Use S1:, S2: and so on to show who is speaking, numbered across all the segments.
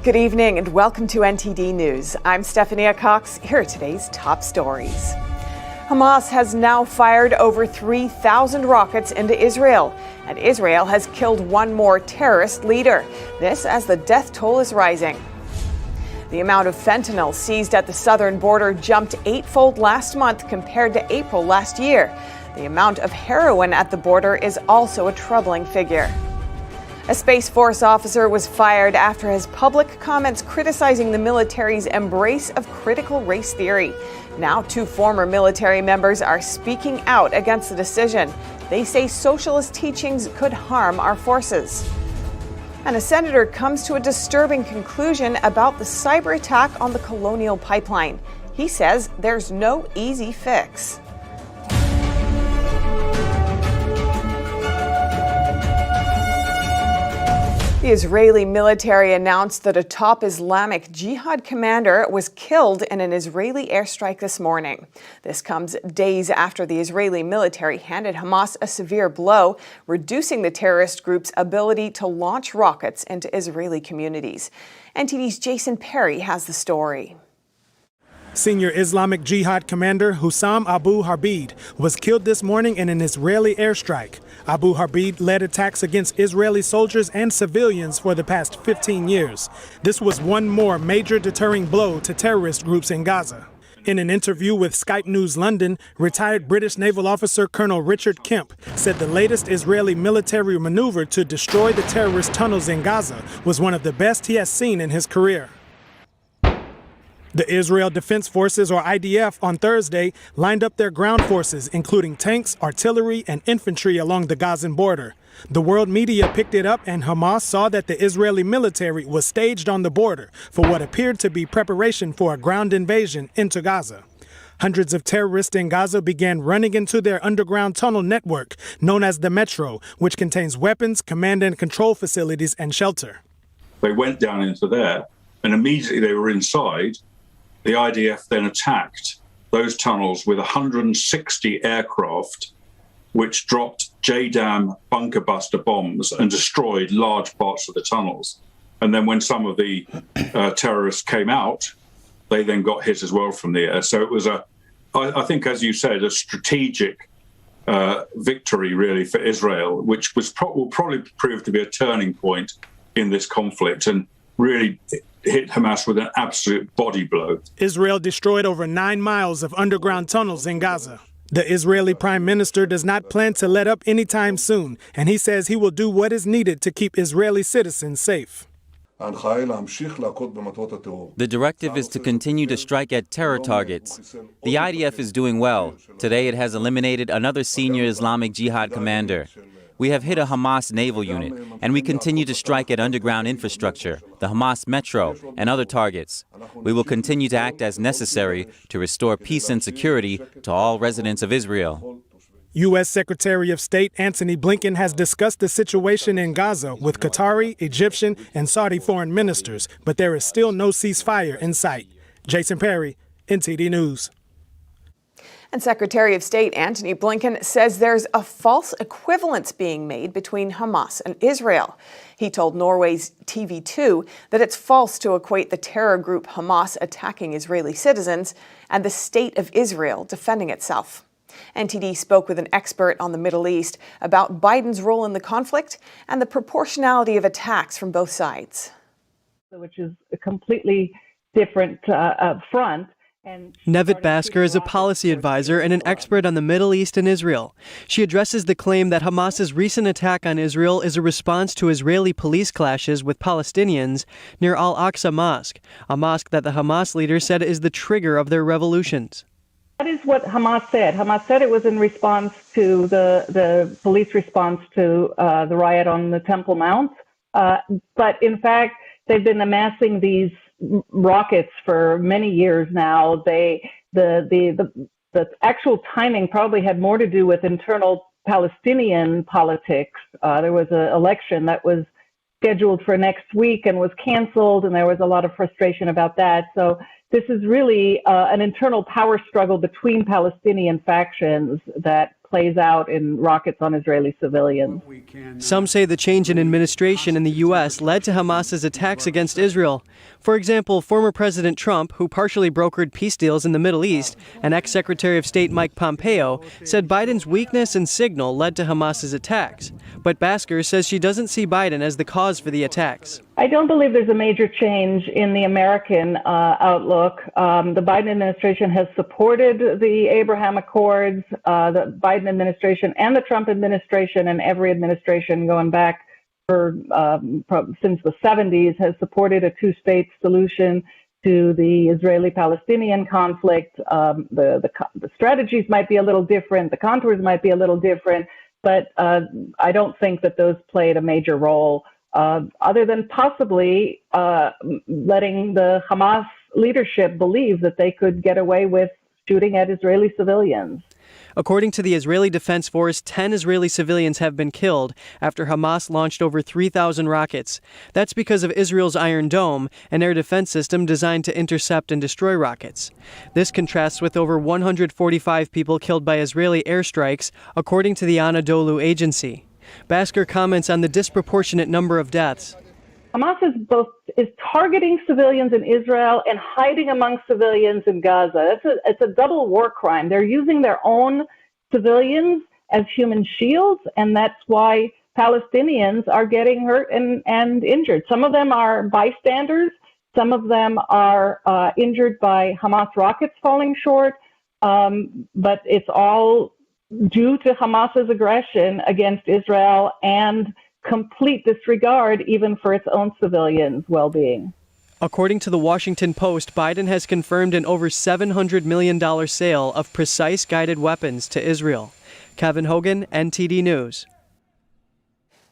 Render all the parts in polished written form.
S1: Good evening and welcome to NTD News. I'm Stephania Cox. Here are today's top stories. Hamas has now fired over 3,000 rockets into Israel, and Israel has killed one more terrorist leader. This as the death toll is rising. The amount of fentanyl seized at the southern border jumped eightfold last month compared to April last year. The amount of heroin at the border is also a troubling figure. A Space Force officer was fired after his public comments criticizing the military's embrace of critical race theory. Now, two former military members are speaking out against the decision. They say socialist teachings could harm our forces. And a senator comes to a disturbing conclusion about the cyber attack on the Colonial Pipeline. He says there's no easy fix. The Israeli military announced that a top Islamic Jihad commander was killed in an Israeli airstrike this morning. This comes days after the Israeli military handed Hamas a severe blow, reducing the terrorist group's ability to launch rockets into Israeli communities. NTD's Jason Perry has the story.
S2: Senior Islamic Jihad commander Hussam Abu Harbid was killed this morning in an Israeli airstrike. Abu Harbid led attacks against Israeli soldiers and civilians for the past 15 years. This was one more major deterring blow to terrorist groups in Gaza. In an interview with Sky News London, retired British naval officer Colonel Richard Kemp said the latest Israeli military maneuver to destroy the terrorist tunnels in Gaza was one of the best he has seen in his career. The Israel Defense Forces, or IDF, on Thursday lined up their ground forces, including tanks, artillery, and infantry along the Gazan border. The world media picked it up, and Hamas saw that the Israeli military was staged on the border for what appeared to be preparation for a ground invasion into Gaza. Hundreds of terrorists in Gaza began running into their underground tunnel network, known as the Metro, which contains weapons, command and control facilities, and shelter.
S3: They went down into there, and immediately they were inside. The IDF then attacked those tunnels with 160 aircraft, which dropped JDAM bunker buster bombs and destroyed large parts of the tunnels. And then when some of the terrorists came out, they then got hit as well from the air. So it was, I think, as you said, a strategic victory, really, for Israel, which will probably prove to be a turning point in this conflict and really hit Hamas with an absolute body blow.
S2: Israel destroyed over 9 miles of underground tunnels in Gaza. The Israeli prime minister does not plan to let up anytime soon, and he says he will do what is needed to keep Israeli citizens safe.
S4: The directive is to continue to strike at terror targets. The IDF is doing well. Today it has eliminated another senior Islamic Jihad commander. We have hit a Hamas naval unit, and we continue to strike at underground infrastructure, the Hamas Metro, and other targets. We will continue to act as necessary to restore peace and security to all residents of Israel.
S2: U.S. Secretary of State Antony Blinken has discussed the situation in Gaza with Qatari, Egyptian, and Saudi foreign ministers, but there is still no ceasefire in sight. Jason Perry, NTD News.
S1: And Secretary of State Antony Blinken says there's a false equivalence being made between Hamas and Israel. He told Norway's TV2 that it's false to equate the terror group Hamas attacking Israeli citizens and the state of Israel defending itself. NTD spoke with an expert on the Middle East about Biden's role in the conflict and the proportionality of attacks from both sides.
S5: Which is a completely different front.
S6: Nevit Basker is a policy advisor and an expert on the Middle East and Israel. She addresses the claim that Hamas's recent attack on Israel is a response to Israeli police clashes with Palestinians near Al-Aqsa Mosque, a mosque that the Hamas leader said is the trigger of their revolutions.
S5: That is what Hamas said. Hamas said it was in response to the police response to the riot on the Temple Mount. But in fact, they've been amassing these rockets for many years now. The actual timing probably had more to do with internal Palestinian politics. There was an election that was scheduled for next week and was canceled, and there was a lot of frustration about that. So this is really an internal power struggle between Palestinian factions that plays out in rockets on Israeli civilians.
S6: Some say the change in administration in the U.S. led to Hamas's attacks against Israel. For example, former President Trump, who partially brokered peace deals in the Middle East, and ex-Secretary of State Mike Pompeo said Biden's weakness and signal led to Hamas's attacks. But Basker says she doesn't see Biden as the cause for the attacks.
S5: I don't believe there's a major change in the American outlook. The Biden administration has supported the Abraham Accords. The Biden administration and the Trump administration and every administration going back since the 70s has supported a two-state solution to the Israeli-Palestinian conflict. The strategies might be a little different, the contours might be a little different, but I don't think that those played a major role, other than possibly letting the Hamas leadership believe that they could get away with shooting at Israeli civilians.
S6: According to the Israeli Defense Force, 10 Israeli civilians have been killed after Hamas launched over 3,000 rockets. That's because of Israel's Iron Dome, an air defense system designed to intercept and destroy rockets. This contrasts with over 145 people killed by Israeli airstrikes, according to the Anadolu agency. Basker comments on the disproportionate number of deaths.
S5: Hamas is targeting civilians in Israel and hiding among civilians in Gaza. It's a double war crime. They're using their own civilians as human shields, and that's why Palestinians are getting hurt and injured. Some of them are bystanders. Some of them are injured by Hamas rockets falling short. But it's all due to Hamas's aggression against Israel and complete disregard even for its own civilians' well-being.
S6: According to the Washington Post, Biden has confirmed an over $700 million sale of precise guided weapons to Israel. Kevin Hogan, NTD News.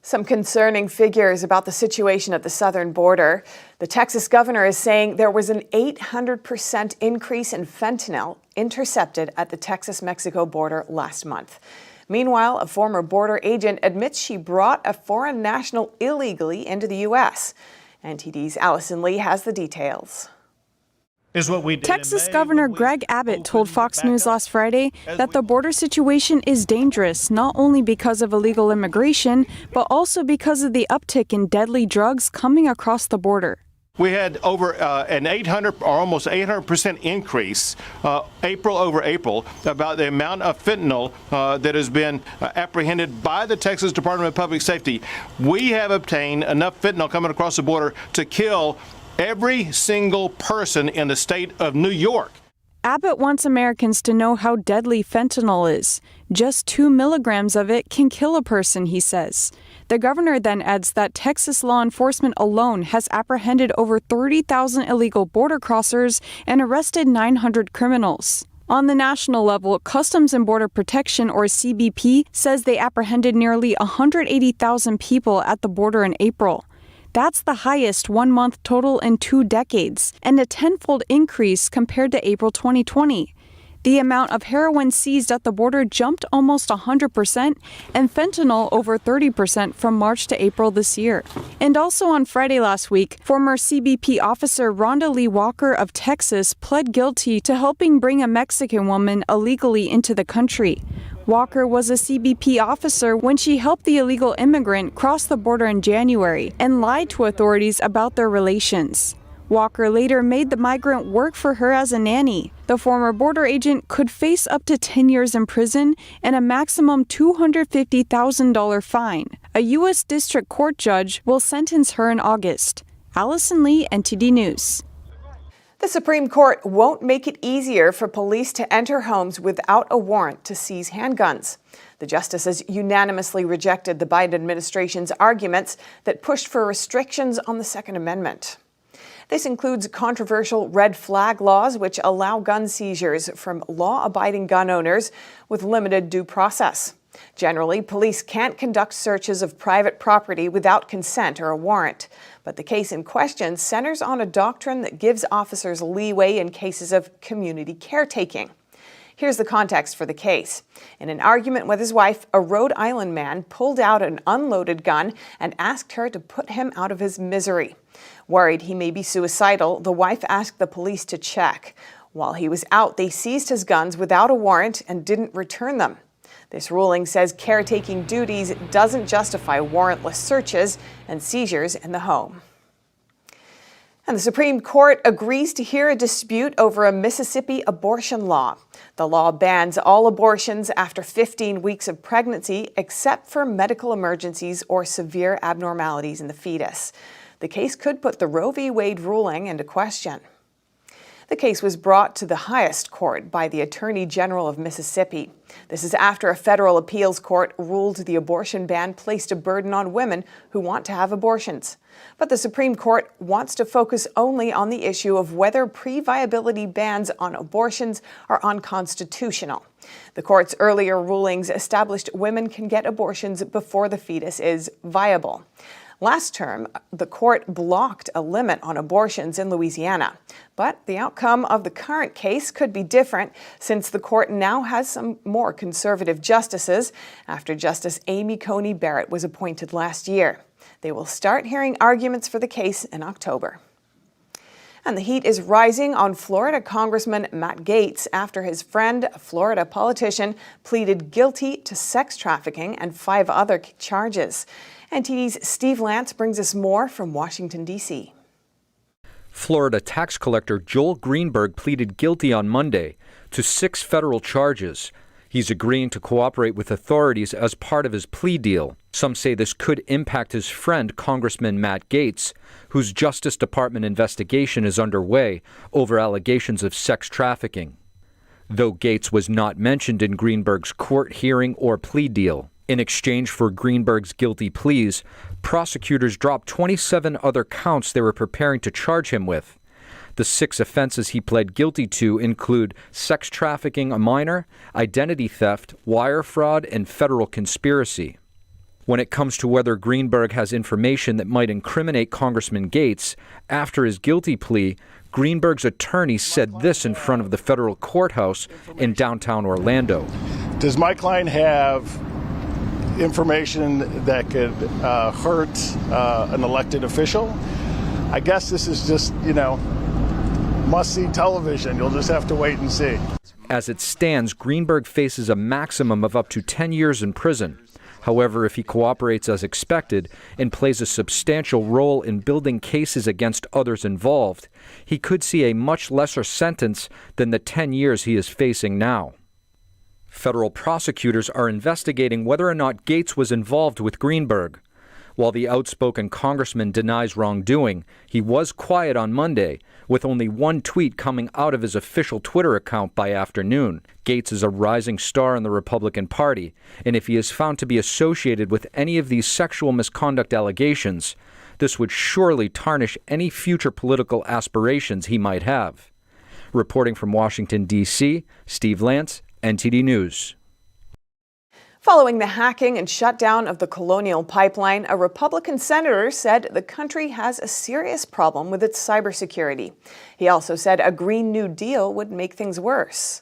S1: Some concerning figures about the situation at the southern border. The Texas governor is saying there was an 800% increase in fentanyl intercepted at the Texas-Mexico border last month. Meanwhile, a former border agent admits she brought a foreign national illegally into the U.S. NTD's Allison Lee has the details.
S7: Texas Governor Greg Abbott told Fox News last Friday that the border situation is dangerous, not only because of illegal immigration, but also because of the uptick in deadly drugs coming across the border.
S8: We had over an 800 or almost 800% increase April over April about the amount of fentanyl that has been apprehended by the Texas Department of Public Safety. We have obtained enough fentanyl coming across the border to kill every single person in the state of New York.
S7: Abbott wants Americans to know how deadly fentanyl is. Just 2 milligrams of it can kill a person, he says. The governor then adds that Texas law enforcement alone has apprehended over 30,000 illegal border crossers and arrested 900 criminals. On the national level, Customs and Border Protection, or CBP, says they apprehended nearly 180,000 people at the border in April. That's the highest one-month total in 2 decades, and a tenfold increase compared to April 2020. The amount of heroin seized at the border jumped almost 100%, and fentanyl over 30% from March to April this year. And also on Friday last week, former CBP officer Rhonda Lee Walker of Texas pled guilty to helping bring a Mexican woman illegally into the country. Walker was a CBP officer when she helped the illegal immigrant cross the border in January and lied to authorities about their relations. Walker later made the migrant work for her as a nanny. The former border agent could face up to 10 years in prison and a maximum $250,000 fine. A U.S. District Court judge will sentence her in August. Allison Lee, NTD News.
S1: The Supreme Court won't make it easier for police to enter homes without a warrant to seize handguns. The justices unanimously rejected the Biden administration's arguments that pushed for restrictions on the Second Amendment. This includes controversial red flag laws which allow gun seizures from law-abiding gun owners with limited due process. Generally, police can't conduct searches of private property without consent or a warrant. But the case in question centers on a doctrine that gives officers leeway in cases of community caretaking. Here's the context for the case. In an argument with his wife, a Rhode Island man pulled out an unloaded gun and asked her to put him out of his misery. Worried he may be suicidal, the wife asked the police to check. While he was out, they seized his guns without a warrant and didn't return them. This ruling says caretaking duties doesn't justify warrantless searches and seizures in the home. And the Supreme Court agrees to hear a dispute over a Mississippi abortion law. The law bans all abortions after 15 weeks of pregnancy, except for medical emergencies or severe abnormalities in the fetus. The case could put the Roe v. Wade ruling into question. The case was brought to the highest court by the Attorney General of Mississippi. This is after a federal appeals court ruled the abortion ban placed a burden on women who want to have abortions. But the Supreme Court wants to focus only on the issue of whether pre-viability bans on abortions are unconstitutional. The court's earlier rulings established women can get abortions before the fetus is viable. Last term, the court blocked a limit on abortions in Louisiana. But the outcome of the current case could be different since the court now has some more conservative justices after Justice Amy Coney Barrett was appointed last year. They will start hearing arguments for the case in October. And the heat is rising on Florida Congressman Matt Gaetz after his friend, a Florida politician, pleaded guilty to sex trafficking and 5 other charges. NTD's Steve Lance brings us more from Washington, D.C.
S9: Florida tax collector Joel Greenberg pleaded guilty on Monday to 6 federal charges. He's agreeing to cooperate with authorities as part of his plea deal. Some say this could impact his friend, Congressman Matt Gaetz, whose Justice Department investigation is underway over allegations of sex trafficking. Though Gaetz was not mentioned in Greenberg's court hearing or plea deal. In exchange for Greenberg's guilty pleas, prosecutors dropped 27 other counts they were preparing to charge him with. The 6 offenses he pled guilty to include sex trafficking a minor, identity theft, wire fraud, and federal conspiracy. When it comes to whether Greenberg has information that might incriminate Congressman Gaetz, after his guilty plea, Greenberg's attorney said this in front of the federal courthouse in downtown Orlando.
S8: Does my client have information that could hurt an elected official? I guess this is just, must-see television. You'll just have to wait and see.
S9: As it stands, Greenberg faces a maximum of up to 10 years in prison. However, if he cooperates as expected and plays a substantial role in building cases against others involved, he could see a much lesser sentence than the 10 years he is facing now. Federal prosecutors are investigating whether or not Gaetz was involved with Greenberg. While the outspoken congressman denies wrongdoing, he was quiet on Monday, with only one tweet coming out of his official Twitter account by afternoon. Gaetz is a rising star in the Republican Party, and if he is found to be associated with any of these sexual misconduct allegations, this would surely tarnish any future political aspirations he might have. Reporting from Washington, D.C., Steve Lance, NTD News.
S1: Following the hacking and shutdown of the Colonial Pipeline, a Republican senator said the country has a serious problem with its cybersecurity. He also said a Green New Deal would make things worse.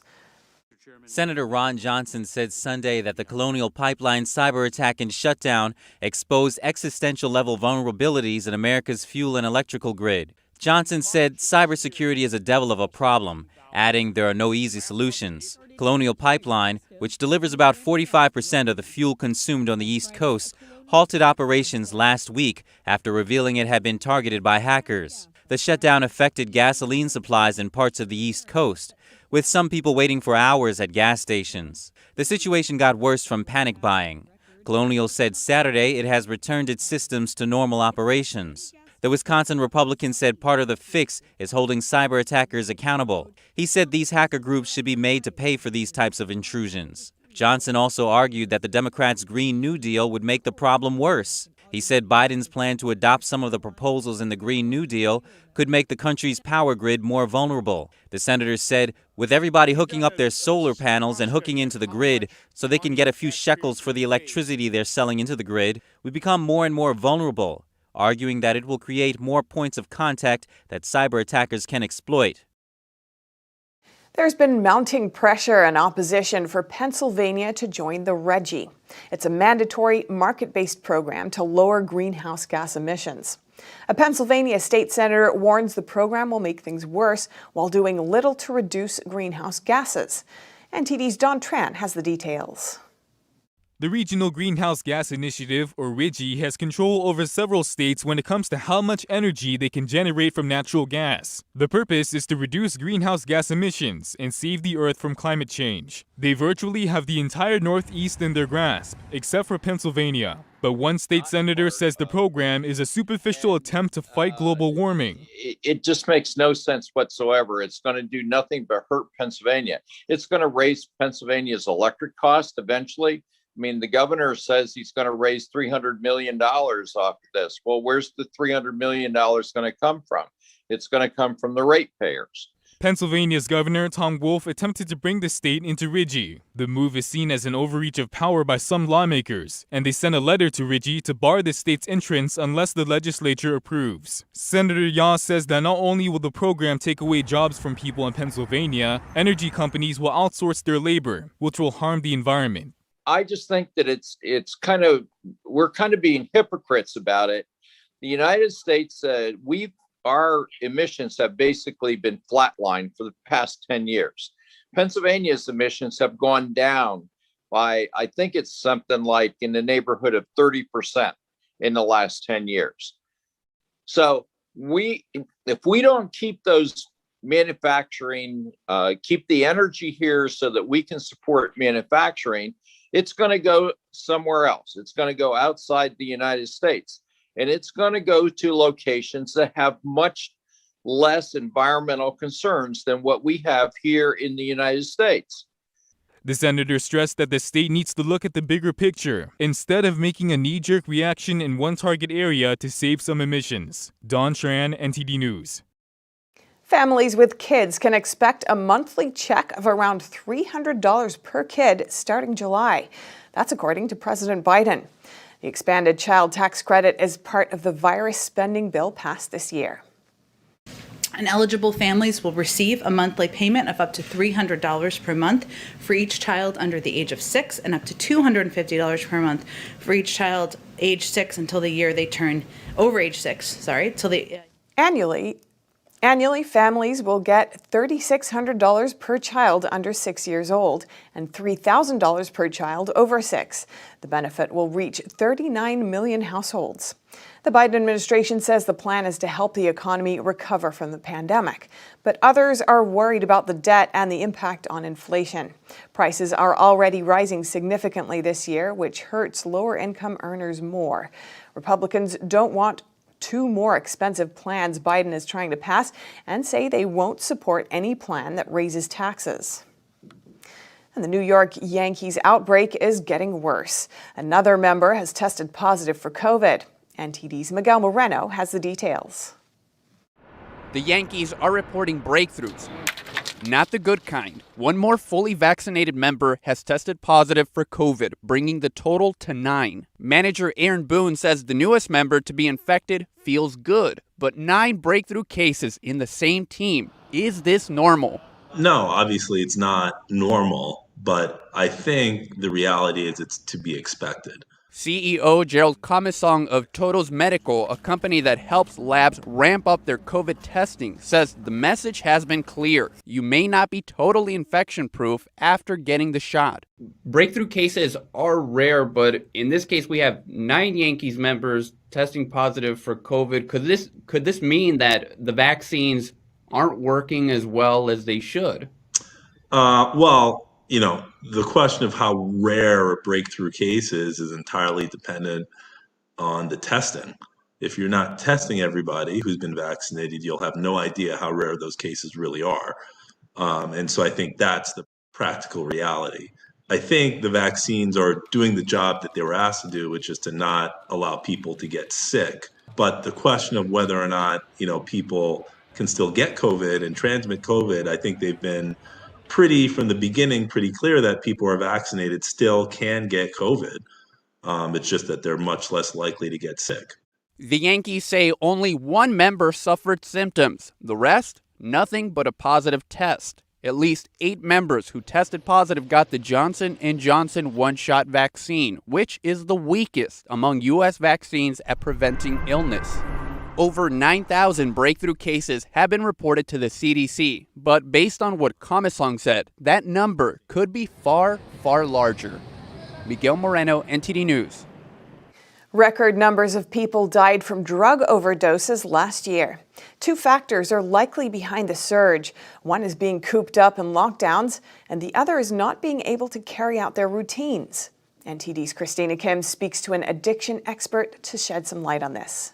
S4: Senator Ron Johnson said Sunday that the Colonial Pipeline cyber attack and shutdown exposed existential-level vulnerabilities in America's fuel and electrical grid. Johnson said cybersecurity is a devil of a problem, adding there are no easy solutions. Colonial Pipeline, which delivers about 45% of the fuel consumed on the East Coast, halted operations last week after revealing it had been targeted by hackers. The shutdown affected gasoline supplies in parts of the East Coast, with some people waiting for hours at gas stations. The situation got worse from panic buying. Colonial said Saturday it has returned its systems to normal operations. The Wisconsin Republican said part of the fix is holding cyber attackers accountable. He said these hacker groups should be made to pay for these types of intrusions. Johnson also argued that the Democrats' Green New Deal would make the problem worse. He said Biden's plan to adopt some of the proposals in the Green New Deal could make the country's power grid more vulnerable. The senator said, with everybody hooking up their solar panels and hooking into the grid so they can get a few shekels for the electricity they're selling into the grid, we become more and more vulnerable, arguing that it will create more points of contact that cyber attackers can exploit.
S1: There's been mounting pressure and opposition for Pennsylvania to join the RGGI. It's a mandatory market-based program to lower greenhouse gas emissions. A Pennsylvania state senator warns the program will make things worse while doing little to reduce greenhouse gases. NTD's Don Tran has the details.
S10: The Regional Greenhouse Gas Initiative, or RGGI, has control over several states when it comes to how much energy they can generate from natural gas. The purpose is to reduce greenhouse gas emissions and save the Earth from climate change. They virtually have the entire Northeast in their grasp, except for Pennsylvania. But one state senator says the program is a superficial attempt to fight global warming.
S11: It just makes no sense whatsoever. It's going to do nothing but hurt Pennsylvania. It's going to raise Pennsylvania's electric cost eventually. I mean, the governor says he's going to raise $300 million off of this. Well, where's the $300 million going to come from? It's going to come from the ratepayers.
S10: Pennsylvania's Governor Tom Wolf attempted to bring the state into RGGI. The move is seen as an overreach of power by some lawmakers, and they sent a letter to RGGI to bar the state's entrance unless the legislature approves. Senator Yaw says that not only will the program take away jobs from people in Pennsylvania, energy companies will outsource their labor, which will harm the environment.
S11: I just think that we're kind of being hypocrites about it. The United States, our emissions have basically been flatlined for the past 10 years. Pennsylvania's emissions have gone down by, I think it's something like in the neighborhood of 30% in the last 10 years. So if we don't keep those manufacturing, keep the energy here so that we can support manufacturing, it's going to go somewhere else. It's going to go outside the United States. And it's going to go to locations that have much less environmental concerns than what we have here in the United States.
S10: The senator stressed that the state needs to look at the bigger picture, instead of making a knee-jerk reaction in one target area to save some emissions. Don Tran, NTD News.
S1: Families with kids can expect a monthly check of around $300 per kid starting July. That's according to President Biden. The expanded child tax credit is part of the virus spending bill passed this year.
S12: And eligible families will receive a monthly payment of up to $300 per month for each child under the age of 6 and up to $250 per month for each child age 6 until the year they turn over age 6, till they...
S1: Annually, families will get $3,600 per child under 6 years old and $3,000 per child over 6. The benefit will reach 39 million households. The Biden administration says the plan is to help the economy recover from the pandemic, but others are worried about the debt and the impact on inflation. Prices are already rising significantly this year, which hurts lower-income earners more. Republicans don't want two more expensive plans Biden is trying to pass and say they won't support any plan that raises taxes. And the New York Yankees outbreak is getting worse. Another member has tested positive for COVID. NTD's Miguel Moreno has the details.
S13: The Yankees are reporting breakthroughs. Not the good kind. One more fully vaccinated member has tested positive for COVID, bringing the total to 9. Manager Aaron Boone says the newest member to be infected feels good, but 9 breakthrough cases in the same team. Is this normal?
S14: No, obviously it's not normal, but I think the reality is it's to be expected.
S13: CEO Gerald Komisong of Todos Medical, a company that helps labs ramp up their COVID testing, says the message has been clear. You may not be totally infection-proof after getting the shot.
S15: Breakthrough cases are rare, but in this case we have 9 Yankees members testing positive for COVID. Could this mean that the vaccines aren't working as well as they should?
S14: The question of how rare a breakthrough case is entirely dependent on the testing. If you're not testing everybody who's been vaccinated, you'll have no idea how rare those cases really are. And so I think that's the practical reality. I think the vaccines are doing the job that they were asked to do, which is to not allow people to get sick. But the question of whether or not, people can still get COVID and transmit COVID, I think they've been from the beginning, pretty clear that people who are vaccinated still can get COVID. It's just that they're much less likely to get sick.
S13: The Yankees say only 1 member suffered symptoms. The rest, nothing but a positive test. At least 8 members who tested positive got the Johnson & Johnson one-shot vaccine, which is the weakest among U.S. vaccines at preventing illness. Over 9,000 breakthrough cases have been reported to the CDC, but based on what Komisong said, that number could be far, far larger. Miguel Moreno, NTD News.
S1: Record numbers of people died from drug overdoses last year. Two factors are likely behind the surge. One is being cooped up in lockdowns, and the other is not being able to carry out their routines. NTD's Christina Kim speaks to an addiction expert to shed some light on this.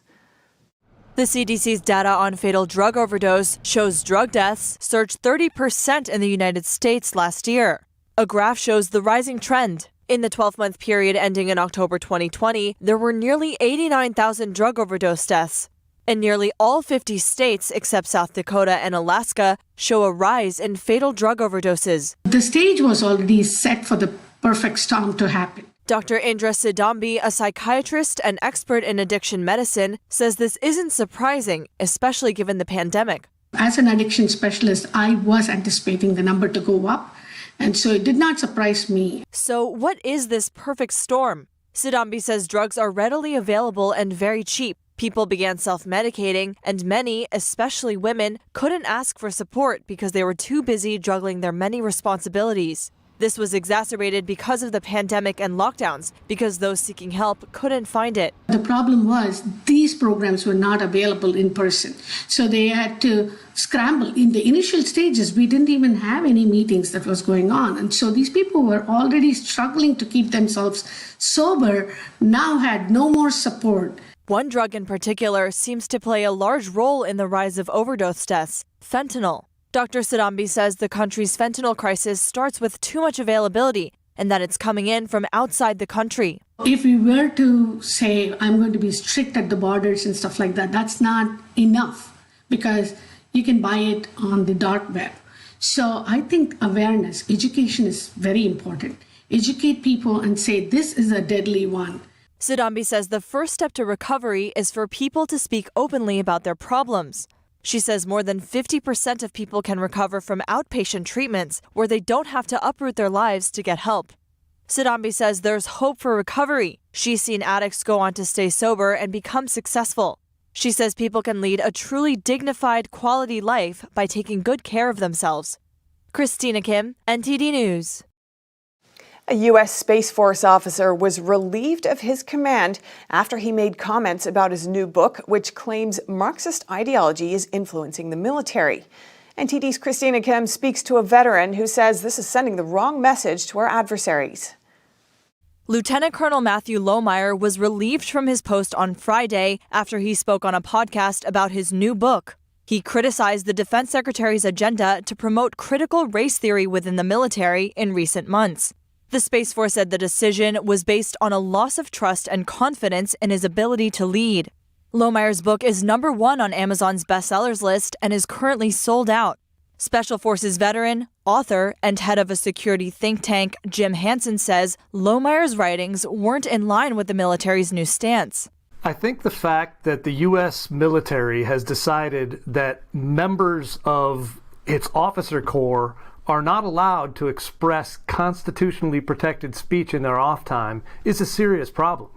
S16: The CDC's data on fatal drug overdose shows drug deaths surged 30% in the United States last year. A graph shows the rising trend. In the 12-month period ending in October 2020, there were nearly 89,000 drug overdose deaths. And nearly all 50 states, except South Dakota and Alaska, show a rise in fatal drug overdoses.
S17: The stage was already set for the perfect storm to happen.
S16: Dr. Indra Sidambi, a psychiatrist and expert in addiction medicine, says this isn't surprising, especially given the pandemic.
S17: As an addiction specialist, I was anticipating the number to go up. And so it did not surprise me.
S16: So what is this perfect storm? Sidambi says drugs are readily available and very cheap. People began self-medicating, and many, especially women, couldn't ask for support because they were too busy juggling their many responsibilities. This was exacerbated because of the pandemic and lockdowns, because those seeking help couldn't find it.
S17: The problem was these programs were not available in person. So they had to scramble. In the initial stages, we didn't even have any meetings that was going on. And so these people were already struggling to keep themselves sober, now had no more support.
S16: One drug in particular seems to play a large role in the rise of overdose deaths: fentanyl. Dr. Sidambi says the country's fentanyl crisis starts with too much availability and that it's coming in from outside the country.
S17: If we were to say, I'm going to be strict at the borders and stuff like that, that's not enough because you can buy it on the dark web. So I think awareness, education is very important. Educate people and say this is a deadly one.
S16: Sidambi says the first step to recovery is for people to speak openly about their problems. She says more than 50% of people can recover from outpatient treatments where they don't have to uproot their lives to get help. Sidambi says there's hope for recovery. She's seen addicts go on to stay sober and become successful. She says people can lead a truly dignified, quality life by taking good care of themselves. Christina Kim, NTD News.
S1: A U.S. Space Force officer was relieved of his command after he made comments about his new book, which claims Marxist ideology is influencing the military. NTD's Christina Kim speaks to a veteran who says this is sending the wrong message to our adversaries.
S16: Lieutenant Colonel Matthew Lohmeyer was relieved from his post on Friday after he spoke on a podcast about his new book. He criticized the Defense Secretary's agenda to promote critical race theory within the military in recent months. The Space Force said the decision was based on a loss of trust and confidence in his ability to lead. Lohmeyer's book is #1 on Amazon's bestsellers list and is currently sold out. Special Forces veteran, author, and head of a security think tank, Jim Hansen, says Lohmeyer's writings weren't in line with the military's new stance.
S18: I think the fact that the U.S. military has decided that members of its officer corps are not allowed to express constitutionally protected speech in their off time is a serious problem.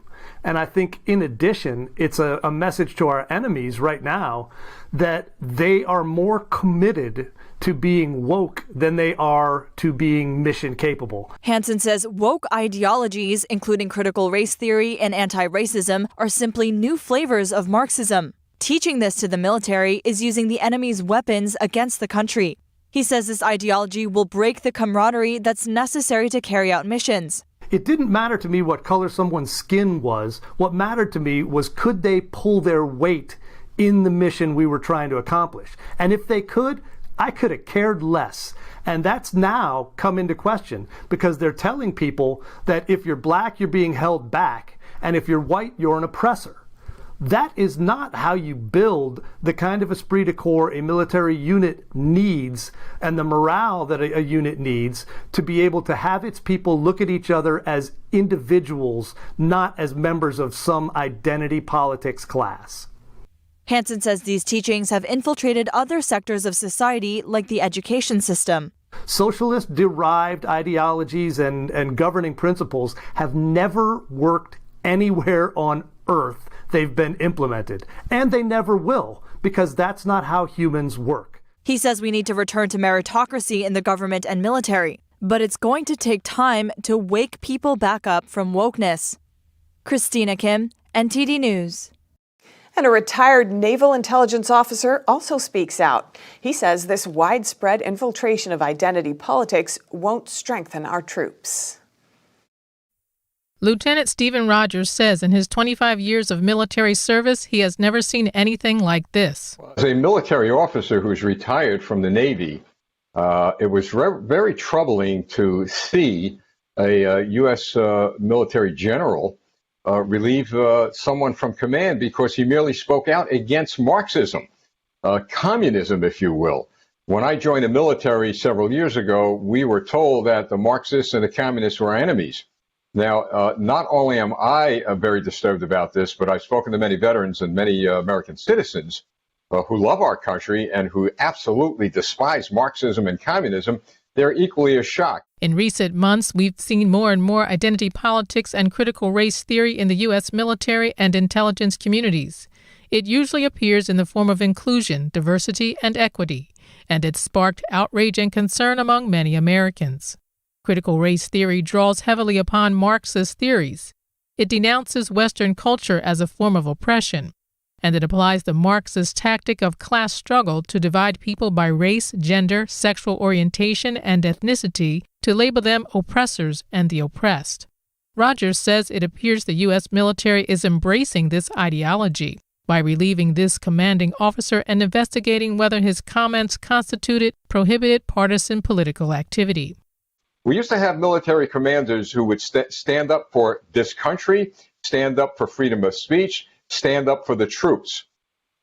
S18: And I think in addition, it's a message to our enemies right now that they are more committed to being woke than they are to being mission capable.
S16: Hansen says woke ideologies, including critical race theory and anti-racism, are simply new flavors of Marxism. Teaching this to the military is using the enemy's weapons against the country. He says this ideology will break the camaraderie that's necessary to carry out missions.
S18: It didn't matter to me what color someone's skin was. What mattered to me was, could they pull their weight in the mission we were trying to accomplish? And if they could, I could have cared less. And that's now come into question because they're telling people that if you're black, you're being held back. And if you're white, you're an oppressor. That is not how you build the kind of esprit de corps a military unit needs and the morale that a unit needs to be able to have its people look at each other as individuals, not as members of some identity politics class.
S16: Hansen says these teachings have infiltrated other sectors of society, like the education system.
S18: Socialist-derived ideologies and governing principles have never worked anywhere on earth. They've been implemented, and they never will, because that's not how humans work.
S16: He says we need to return to meritocracy in the government and military. but it's going to take time to wake people back up from wokeness. Christina Kim, NTD News.
S1: And a retired naval intelligence officer also speaks out. He says this widespread infiltration of identity politics won't strengthen our troops.
S19: Lieutenant Stephen Rogers says in his 25 years of military service, he has never seen anything like this.
S20: As a military officer who's retired from the Navy, it was very troubling to see a U.S. military general relieve someone from command because he merely spoke out against Marxism, communism, if you will. When I joined the military several years ago, we were told that the Marxists and the communists were enemies. Now, not only am I very disturbed about this, but I've spoken to many veterans and many American citizens who love our country and who absolutely despise Marxism and communism. They're equally as shocked.
S19: In recent months, we've seen more and more identity politics and critical race theory in the U.S. military and intelligence communities. It usually appears in the form of inclusion, diversity, and equity, and it's sparked outrage and concern among many Americans. Critical race theory draws heavily upon Marxist theories. It denounces Western culture as a form of oppression, and it applies the Marxist tactic of class struggle to divide people by race, gender, sexual orientation, and ethnicity to label them oppressors and the oppressed. Rogers says it appears the U.S. military is embracing this ideology by relieving this commanding officer and investigating whether his comments constituted prohibited partisan political activity.
S20: We used to have military commanders who would stand up for this country, stand up for freedom of speech, stand up for the troops,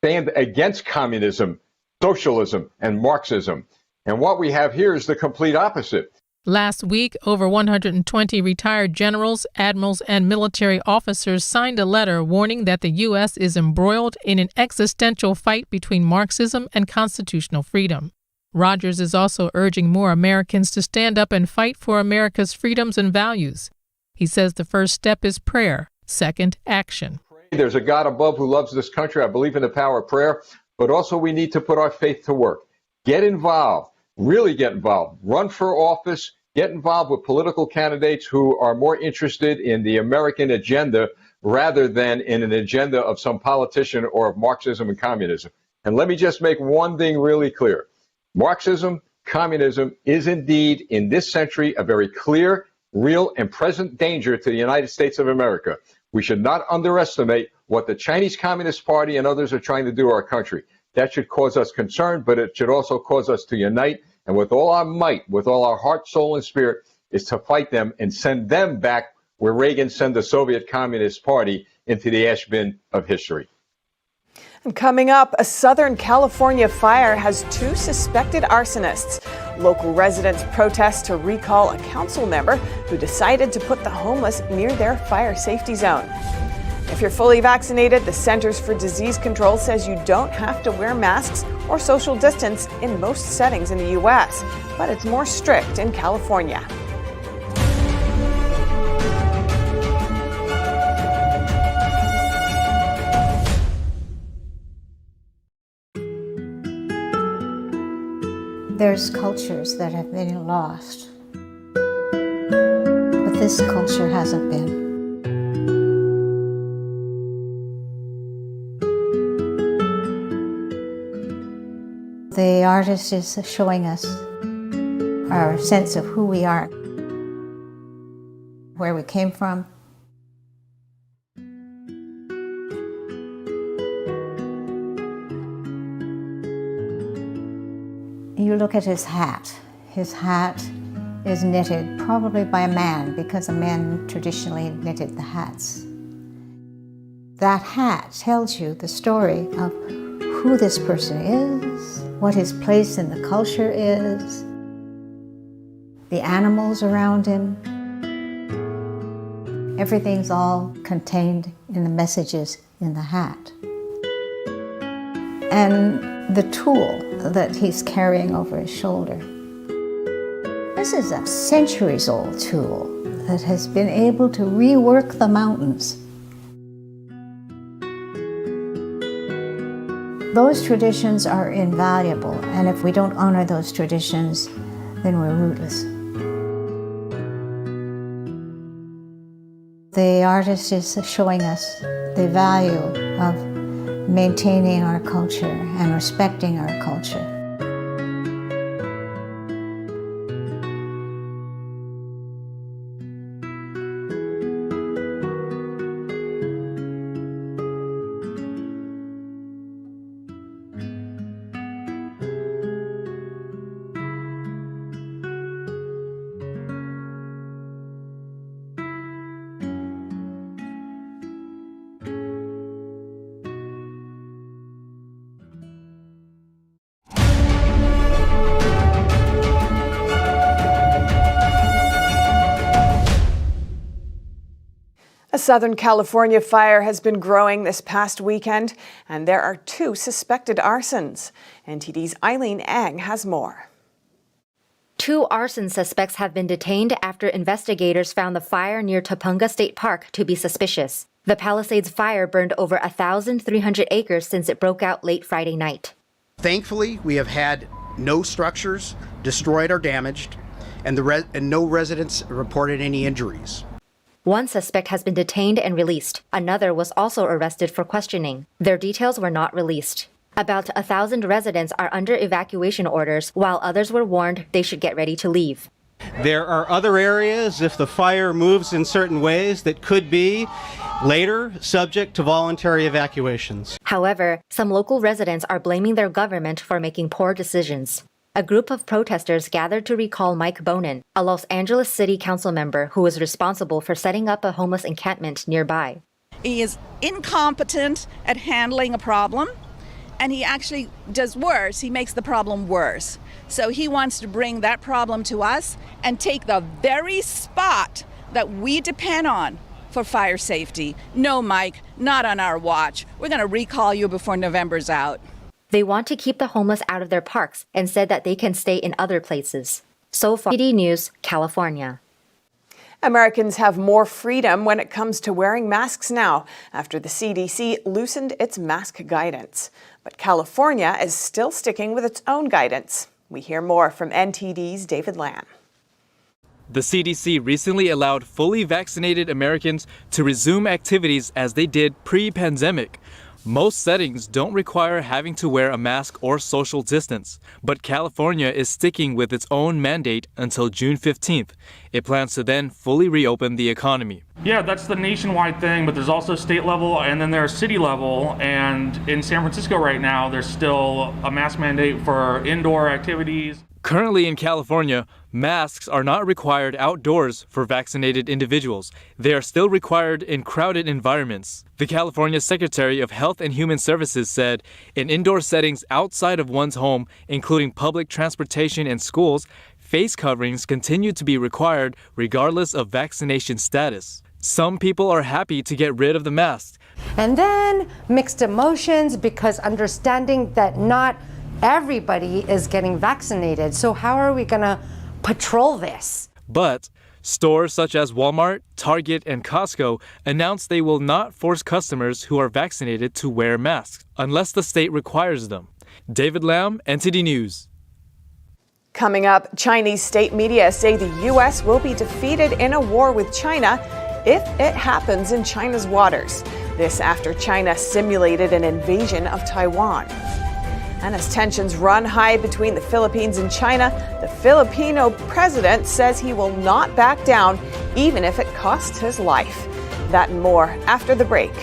S20: stand against communism, socialism, and Marxism. And what we have here is the complete opposite.
S19: Last week, over 120 retired generals, admirals, and military officers signed a letter warning that the U.S. is embroiled in an existential fight between Marxism and constitutional freedom. Rogers is also urging more Americans to stand up and fight for America's freedoms and values. He says the first step is prayer, second, action.
S20: There's a God above who loves this country. I believe in the power of prayer, but also we need to put our faith to work. Get involved, really get involved. Run for office, get involved with political candidates who are more interested in the American agenda rather than in an agenda of some politician or of Marxism and communism. And let me just make one thing really clear. Marxism, communism is indeed, in this century, a very clear, real, and present danger to the United States of America. We should not underestimate what the Chinese Communist Party and others are trying to do to our country. That should cause us concern, but it should also cause us to unite, and with all our might, with all our heart, soul, and spirit, is to fight them and send them back where Reagan sent the Soviet Communist Party into the ash bin of history.
S1: And coming up, a Southern California fire has 2 suspected arsonists. Local residents protest to recall a council member who decided to put the homeless near their fire safety zone. If you're fully vaccinated, the Centers for Disease Control says you don't have to wear masks or social distance in most settings in the U.S., but it's more strict in California.
S21: There's cultures that have been lost, but this culture hasn't been. The artist is showing us our sense of who we are, where we came from. You look at his hat. His hat is knitted probably by a man because a man traditionally knitted the hats. That hat tells you the story of who this person is, what his place in the culture is, the animals around him. Everything's all contained in the messages in the hat. And the tool that he's carrying over his shoulder. This is a centuries-old tool that has been able to rework the mountains. Those traditions are invaluable, and if we don't honor those traditions, then we're rootless. The artist is showing us the value of maintaining our culture and respecting our culture.
S1: A Southern California fire has been growing this past weekend, and there are 2 suspected arsons. NTD's Eileen Ang has more.
S3: 2 arson suspects have been detained after investigators found the fire near Topanga State Park to be suspicious. The Palisades fire burned over 1,300 acres since it broke out late Friday night.
S22: Thankfully, we have had no structures destroyed or damaged, and no residents reported any injuries.
S3: 1 suspect has been detained and released. Another was also arrested for questioning. Their details were not released. About 1,000 residents are under evacuation orders, while others were warned they should get ready to leave.
S23: There are other areas, if the fire moves in certain ways, that could be later subject to voluntary evacuations.
S3: However, some local residents are blaming their government for making poor decisions. A group of protesters gathered to recall Mike Bonin, a Los Angeles City Council member who was responsible for setting up a homeless encampment nearby.
S24: He is incompetent at handling a problem, and he actually does worse. He makes the problem worse. So he wants to bring that problem to us and take the very spot that we depend on for fire safety. No, Mike, not on our watch. We're going to recall you before November's out.
S3: They want to keep the homeless out of their parks and said that they can stay in other places. So far, NTD News, California.
S1: Americans have more freedom when it comes to wearing masks now after the CDC loosened its mask guidance. But California is still sticking with its own guidance. We hear more from NTD's David Lamb.
S25: The CDC recently allowed fully vaccinated Americans to resume activities as they did pre-pandemic. Most settings don't require having to wear a mask or social distance, but California is sticking with its own mandate until June 15th. It plans to then fully reopen the economy.
S26: Yeah, that's the nationwide thing, but there's also state level and then there's city level. And in San Francisco right now, there's still a mask mandate for indoor activities.
S25: Currently in California, masks are not required outdoors for vaccinated individuals. They are still required in crowded environments. The California Secretary of Health and Human Services said in indoor settings outside of one's home, including public transportation and schools, face coverings continue to be required regardless of vaccination status. Some people are happy to get rid of the mask.
S27: And then mixed emotions because understanding that not everybody is getting vaccinated. So how are we going to patrol this?
S25: But stores such as Walmart, Target, and Costco announced they will not force customers who are vaccinated to wear masks unless the state requires them. David Lamb, NTD News.
S1: Coming up, Chinese state media say the U.S. will be defeated in a war with China if it happens in China's waters. This after China simulated an invasion of Taiwan. And as tensions run high between the Philippines and China, the Filipino president says he will not back down, even if it costs his life. That and more after the break.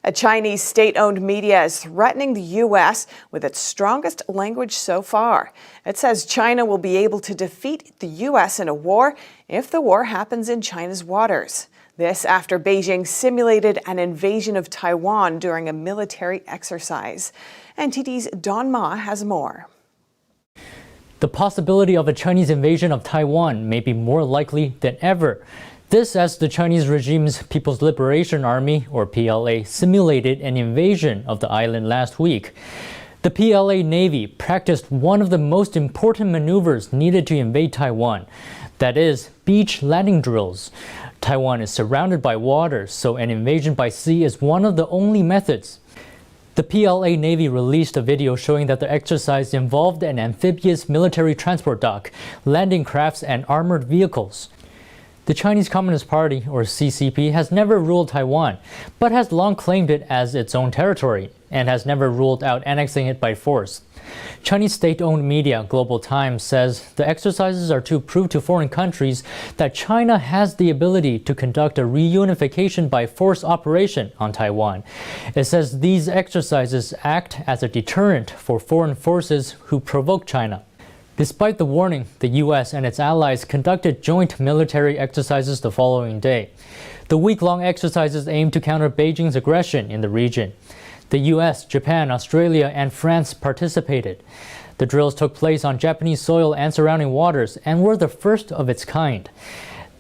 S1: A Chinese state-owned media is threatening the U.S. with its strongest language so far. It says China will be able to defeat the U.S. in a war if the war happens in China's waters. This after Beijing simulated an invasion of Taiwan during a military exercise. NTD's Don Ma has more.
S28: The possibility of a Chinese invasion of Taiwan may be more likely than ever. This as the Chinese regime's People's Liberation Army, or PLA, simulated an invasion of the island last week. The PLA Navy practiced one of the most important maneuvers needed to invade Taiwan, that is, beach landing drills. Taiwan is surrounded by water, so an invasion by sea is one of the only methods. The PLA Navy released a video showing that the exercise involved an amphibious military transport dock, landing crafts, and armored vehicles. The Chinese Communist Party, or CCP, has never ruled Taiwan, but has long claimed it as its own territory and has never ruled out annexing it by force. Chinese state-owned media Global Times says the exercises are to prove to foreign countries that China has the ability to conduct a reunification by force operation on Taiwan. It says these exercises act as a deterrent for foreign forces who provoke China. Despite the warning, the U.S. and its allies conducted joint military exercises the following day. The week-long exercises aim to counter Beijing's aggression in the region. The U.S., Japan, Australia, and France participated. The drills took place on Japanese soil and surrounding waters and were the first of its kind.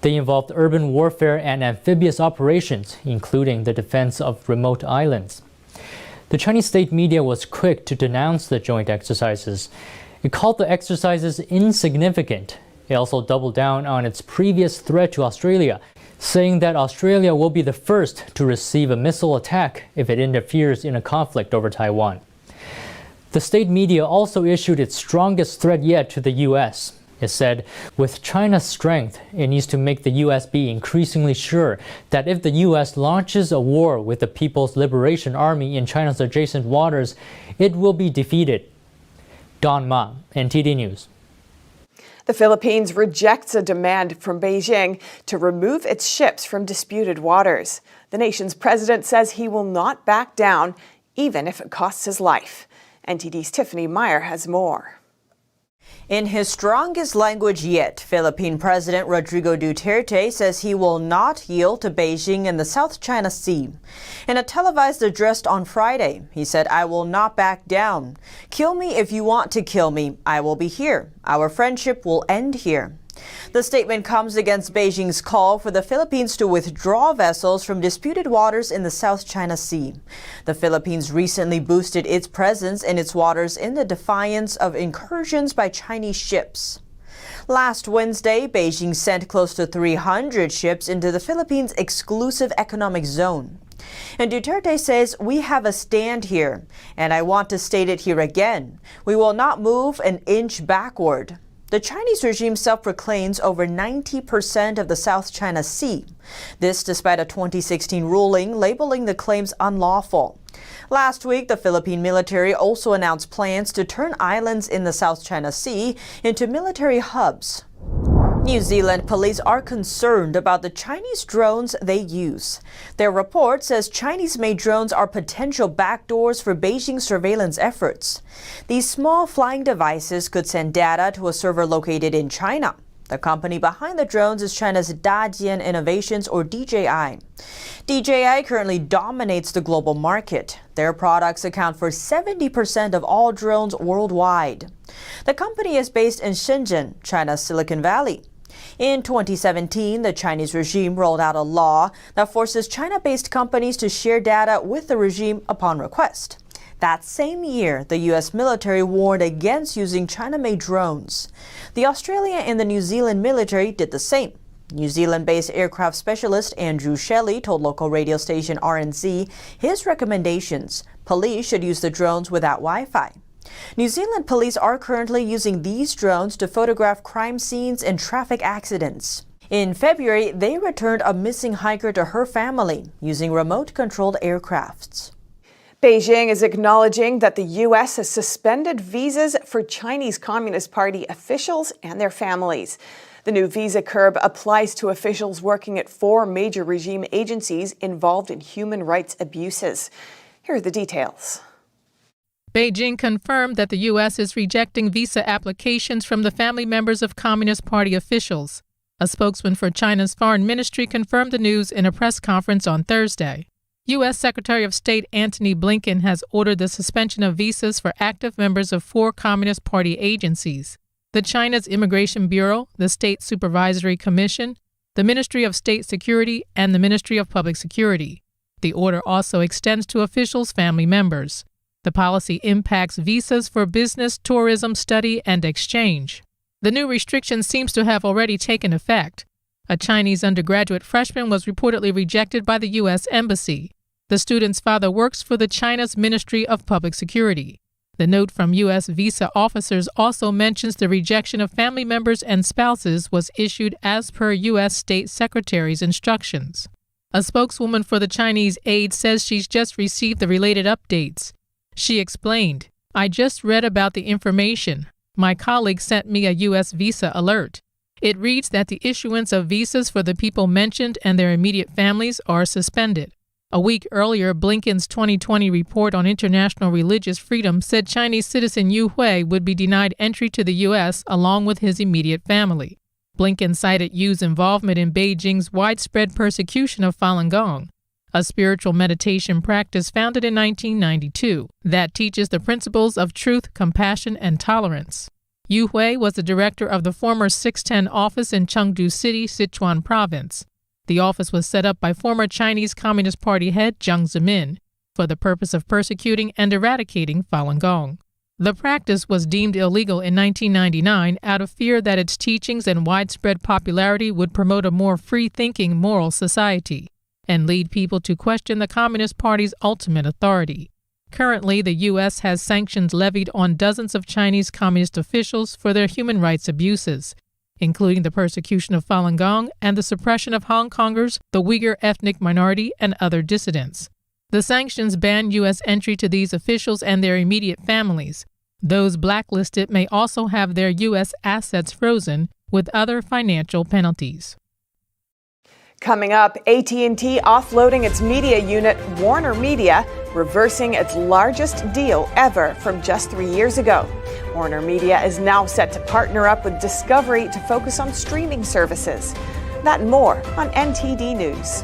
S28: They involved urban warfare and amphibious operations, including the defense of remote islands. The Chinese state media was quick to denounce the joint exercises. It called the exercises insignificant. It also doubled down on its previous threat to Australia, saying that Australia will be the first to receive a missile attack if it interferes in a conflict over Taiwan. The state media also issued its strongest threat yet to the U.S. It said, with China's strength, it needs to make the U.S. be increasingly sure that if the U.S. launches a war with the People's Liberation Army in China's adjacent waters, it will be defeated. Don Ma, NTD News.
S1: The Philippines rejects a demand from Beijing to remove its ships from disputed waters. The nation's president says he will not back down, even if it costs his life. NTD's Tiffany Meyer has more.
S2: In his strongest language yet, Philippine President Rodrigo Duterte says he will not yield to Beijing in the South China Sea. In a televised address on Friday, he said, "I will not back down. Kill me if you want to kill me. I will be here. Our friendship will end here." The statement comes against Beijing's call for the Philippines to withdraw vessels from disputed waters in the South China Sea. The Philippines recently boosted its presence in its waters in the defiance of incursions by Chinese ships. Last Wednesday, Beijing sent close to 300 ships into the Philippines' exclusive economic zone. And Duterte says, "We have a stand here, and I want to state it here again. We will not move an inch backward." The Chinese regime self-proclaims over 90% of the South China Sea. This despite a 2016 ruling labeling the claims unlawful. Last week, the Philippine military also announced plans to turn islands in the South China Sea into military hubs. New Zealand police are concerned about the Chinese drones they use. Their report says Chinese-made drones are potential backdoors for Beijing's surveillance efforts. These small flying devices could send data to a server located in China. The company behind the drones is China's Dalian Innovations, or DJI. DJI currently dominates the global market. Their products account for 70% of all drones worldwide. The company is based in Shenzhen, China's Silicon Valley. In 2017, the Chinese regime rolled out a law that forces China-based companies to share data with the regime upon request. That same year, the U.S. military warned against using China-made drones. The Australian and the New Zealand military did the same. New Zealand-based aircraft specialist Andrew Shelley told local radio station RNZ his recommendations: police should use the drones without Wi-Fi. New Zealand police are currently using these drones to photograph crime scenes and traffic accidents. In February, they returned a missing hiker to her family using remote-controlled aircrafts.
S1: Beijing is acknowledging that the U.S. has suspended visas for Chinese Communist Party officials and their families. The new visa curb applies to officials working at 4 major regime agencies involved in human rights abuses. Here are the details.
S19: Beijing confirmed that the U.S. is rejecting visa applications from the family members of Communist Party officials. A spokesman for China's foreign ministry confirmed the news in a press conference on Thursday. U.S. Secretary of State Antony Blinken has ordered the suspension of visas for active members of 4 Communist Party agencies: the China's Immigration Bureau, the State Supervisory Commission, the Ministry of State Security, and the Ministry of Public Security. The order also extends to officials' family members. The policy impacts visas for business, tourism, study, and exchange. The new restriction seems to have already taken effect. A Chinese undergraduate freshman was reportedly rejected by the U.S. Embassy. The student's father works for the China's Ministry of Public Security. The note from U.S. visa officers also mentions the rejection of family members and spouses was issued as per U.S. State Secretary's instructions. A spokeswoman for the Chinese aide says she's just received the related updates. She explained, "I just read about the information. My colleague sent me a U.S. visa alert. It reads that the issuance of visas for the people mentioned and their immediate families are suspended." A week earlier, Blinken's 2020 report on international religious freedom said Chinese citizen Yu Hui would be denied entry to the U.S. along with his immediate family. Blinken cited Yu's involvement in Beijing's widespread persecution of Falun Gong, a spiritual meditation practice founded in 1992 that teaches the principles of truth, compassion, and tolerance. Yu Hui was the director of the former 610 office in Chengdu City, Sichuan Province. The office was set up by former Chinese Communist Party head Jiang Zemin for the purpose of persecuting and eradicating Falun Gong. The practice was deemed illegal in 1999 out of fear that its teachings and widespread popularity would promote a more free-thinking moral society and lead people to question the Communist Party's ultimate authority. Currently, the U.S. has sanctions levied on dozens of Chinese communist officials for their human rights abuses, including the persecution of Falun Gong and the suppression of Hong Kongers, the Uyghur ethnic minority, and other dissidents. The sanctions ban U.S. entry to these officials and their immediate families. Those blacklisted may also have their U.S. assets frozen, with other financial penalties.
S1: Coming up, AT&T offloading its media unit, WarnerMedia, reversing its largest deal ever from just 3 years ago. WarnerMedia is now set to partner up with Discovery to focus on streaming services. That and more on NTD News.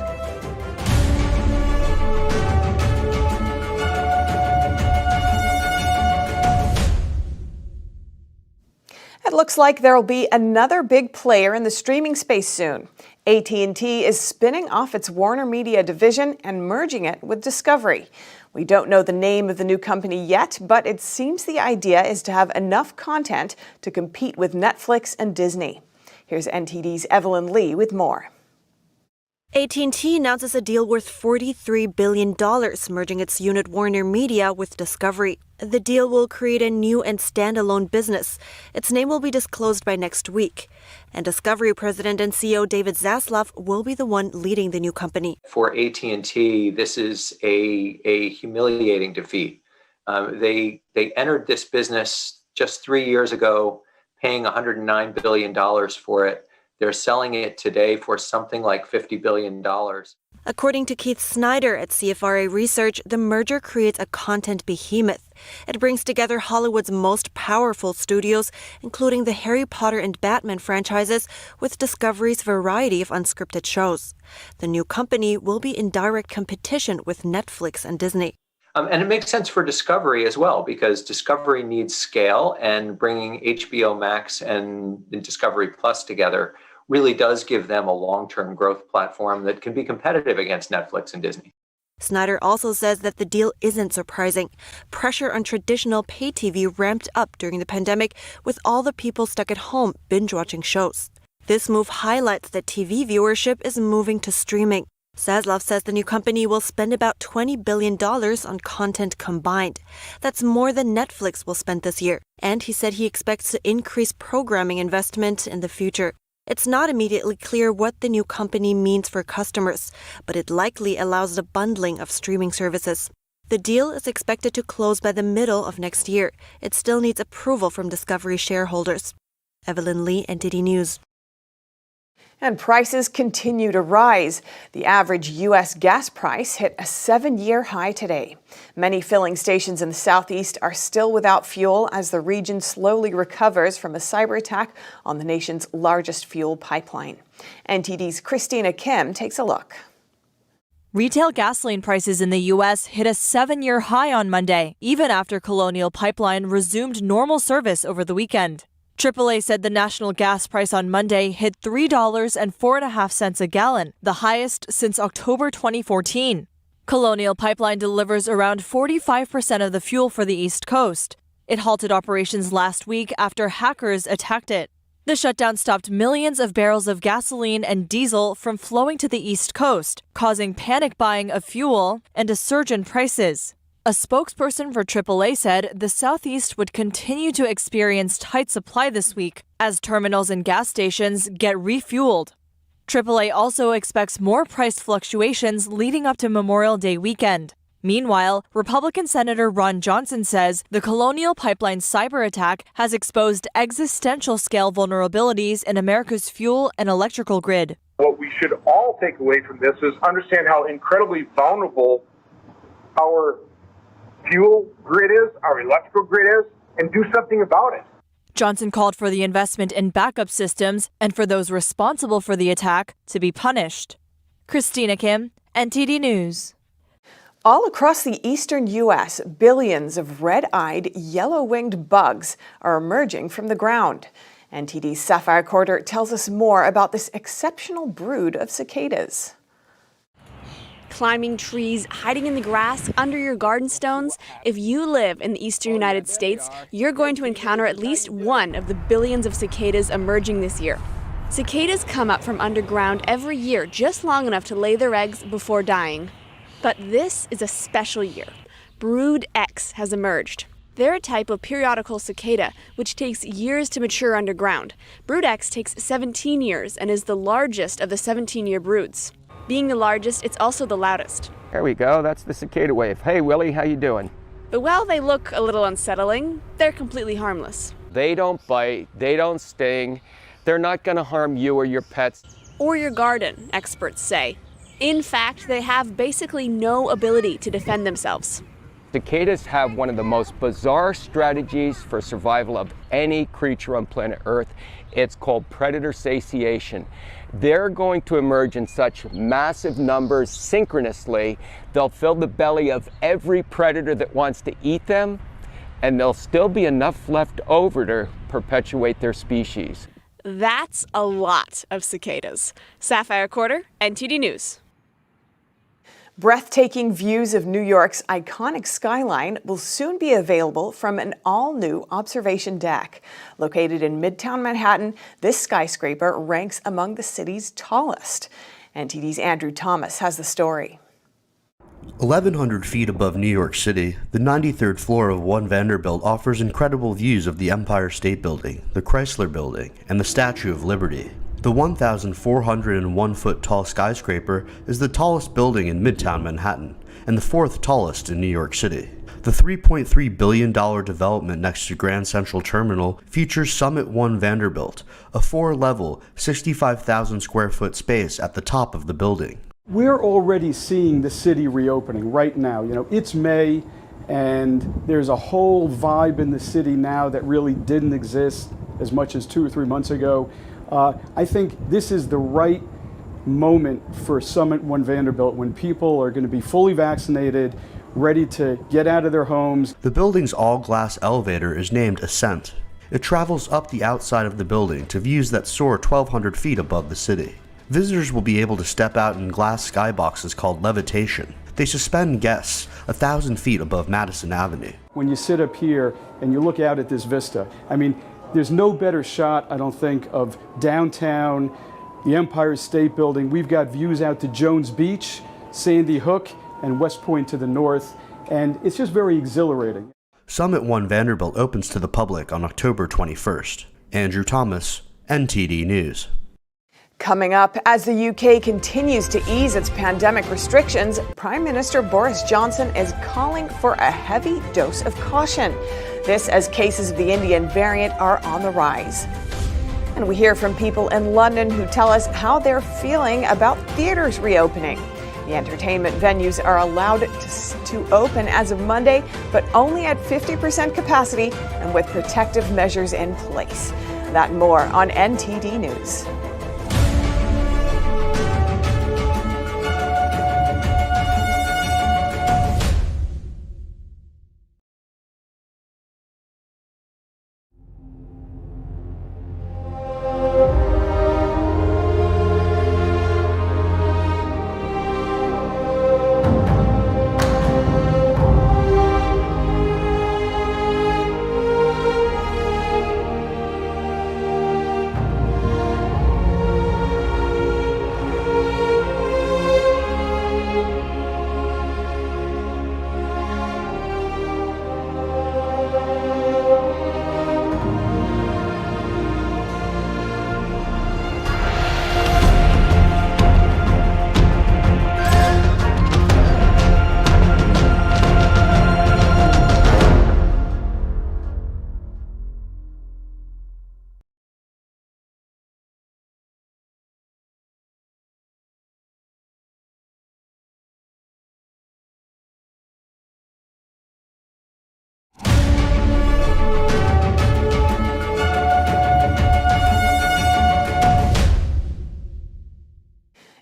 S1: It looks like there will be another big player in the streaming space soon. AT&T is spinning off its WarnerMedia division and merging it with Discovery. We don't know the name of the new company yet, but it seems the idea is to have enough content to compete with Netflix and Disney. Here's NTD's Evelyn Lee with more.
S4: AT&T announces a deal worth $43 billion, merging its unit WarnerMedia with Discovery. The deal will create a new and standalone business. Its name will be disclosed by next week. And Discovery President and CEO David Zaslav will be the one leading the new company.
S5: For AT&T, this is a humiliating defeat. They entered this business just 3 years ago, paying $109 billion for it. They're selling it today for something like $50 billion.
S4: According to Keith Snyder at CFRA Research, the merger creates a content behemoth. It brings together Hollywood's most powerful studios, including the Harry Potter and Batman franchises, with Discovery's variety of unscripted shows. The new company will be in direct competition with Netflix and Disney.
S5: And it makes sense for Discovery as well, because Discovery needs scale, and bringing HBO Max and Discovery Plus together really does give them a long-term growth platform that can be competitive against Netflix and Disney.
S4: Snyder also says that the deal isn't surprising. Pressure on traditional pay TV ramped up during the pandemic, with all the people stuck at home binge-watching shows. This move highlights that TV viewership is moving to streaming. Zaslav says the new company will spend about $20 billion on content combined. That's more than Netflix will spend this year. And he said he expects to increase programming investment in the future. It's not immediately clear what the new company means for customers, but it likely allows the bundling of streaming services. The deal is expected to close by the middle of next year. It still needs approval from Discovery shareholders. Evelyn Lee, NTD News.
S1: And prices continue to rise. The average U.S. gas price hit a 7-year high today. Many filling stations in the southeast are still without fuel as the region slowly recovers from a cyber attack on the nation's largest fuel pipeline. NTD's Christina Kim takes a look.
S16: Retail gasoline prices in the U.S. hit a 7-year high on Monday, even after Colonial Pipeline resumed normal service over the weekend. AAA said the national gas price on Monday hit $3.04 a gallon, the highest since October 2014. Colonial Pipeline delivers around 45% of the fuel for the East Coast. It halted operations last week after hackers attacked it. The shutdown stopped millions of barrels of gasoline and diesel from flowing to the East Coast, causing panic buying of fuel and a surge in prices. A spokesperson for AAA said the Southeast would continue to experience tight supply this week as terminals and gas stations get refueled. AAA also expects more price fluctuations leading up to Memorial Day weekend. Meanwhile, Republican Senator Ron Johnson says the Colonial Pipeline cyber attack has exposed existential-scale vulnerabilities in America's fuel and electrical grid.
S6: What we should all take away from this is understand how incredibly vulnerable our fuel grid is, our electrical grid is, and do something about it.
S16: Johnson called for the investment in backup systems and for those responsible for the attack to be punished. Christina Kim, NTD News.
S1: All across the eastern U.S., billions of red-eyed, yellow-winged bugs are emerging from the ground. NTD's Sapphire Corder tells us more about this exceptional brood of cicadas.
S7: Climbing trees, hiding in the grass, under your garden stones. If you live in the eastern United States, you're going to encounter at least one of the billions of cicadas emerging this year. Cicadas come up from underground every year, just long enough to lay their eggs before dying. But this is a special year. Brood X has emerged. They're a type of periodical cicada, which takes years to mature underground. Brood X takes 17 years and is the largest of the 17-year broods. Being the largest, it's also the loudest.
S8: There we go, that's the cicada wave. Hey Willie, how you doing?
S7: But while they look a little unsettling, they're completely harmless.
S8: They don't bite, they don't sting, they're not gonna harm you or your pets.
S7: Or your garden, experts say. In fact, they have basically no ability to defend themselves.
S8: Cicadas have one of the most bizarre strategies for survival of any creature on planet Earth. It's called predator satiation. They're going to emerge in such massive numbers synchronously, they'll fill the belly of every predator that wants to eat them, and there'll still be enough left over to perpetuate their species.
S7: That's a lot of cicadas. Sapphire Corder, NTD News.
S1: Breathtaking views of New York's iconic skyline will soon be available from an all-new observation deck. Located in Midtown Manhattan, this skyscraper ranks among the city's tallest. NTD's Andrew Thomas has the story.
S9: 1,100 feet above New York City, the 93rd floor of One Vanderbilt offers incredible views of the Empire State Building, the Chrysler Building, and the Statue of Liberty. The 1,401-foot tall skyscraper is the tallest building in Midtown Manhattan and the fourth tallest in New York City. The $3.3 billion development next to Grand Central Terminal features Summit One Vanderbilt, a 4-level, 65,000 square foot space at the top of the building.
S10: We're already seeing the city reopening right now. You know, it's May, and there's a whole vibe in the city now that really didn't exist as much as 2 or 3 months ago. I think this is the right moment for Summit One Vanderbilt when people are going to be fully vaccinated, ready to get out of their homes.
S9: The building's all-glass elevator is named Ascent. It travels up the outside of the building to views that soar 1,200 feet above the city. Visitors will be able to step out in glass skyboxes called levitation. They suspend guests 1,000 feet above Madison Avenue.
S10: When you sit up here and you look out at this vista, I mean, there's no better shot, I don't think, of downtown, the Empire State Building. We've got views out to Jones Beach, Sandy Hook, and West Point to the north, and it's just very exhilarating.
S9: Summit One Vanderbilt opens to the public on October 21st. Andrew Thomas, NTD News.
S1: Coming up, as the UK continues to ease its pandemic restrictions, Prime Minister Boris Johnson is calling for a heavy dose of caution. This as cases of the Indian variant are on the rise. And we hear from people in London who tell us how they're feeling about theaters reopening. The entertainment venues are allowed to open as of Monday, but only at 50% capacity and with protective measures in place. That and more on NTD News.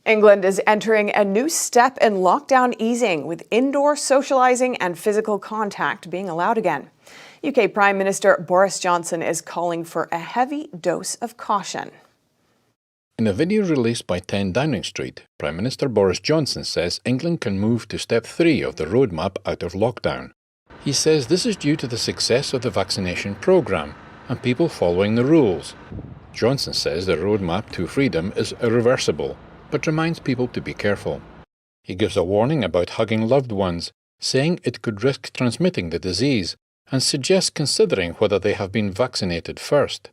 S1: England is entering a new step in lockdown easing, with indoor socializing and physical contact being allowed again. UK Prime Minister Boris Johnson is calling for a heavy dose of caution.
S11: In a video released by 10 Downing Street, Prime Minister Boris Johnson says England can move to step 3 of the roadmap out of lockdown. He says this is due to the success of the vaccination programme and people following the rules. Johnson says the roadmap to freedom is irreversible, but reminds people to be careful. He gives a warning about hugging loved ones, saying it could risk transmitting the disease, and suggests considering whether they have been vaccinated first.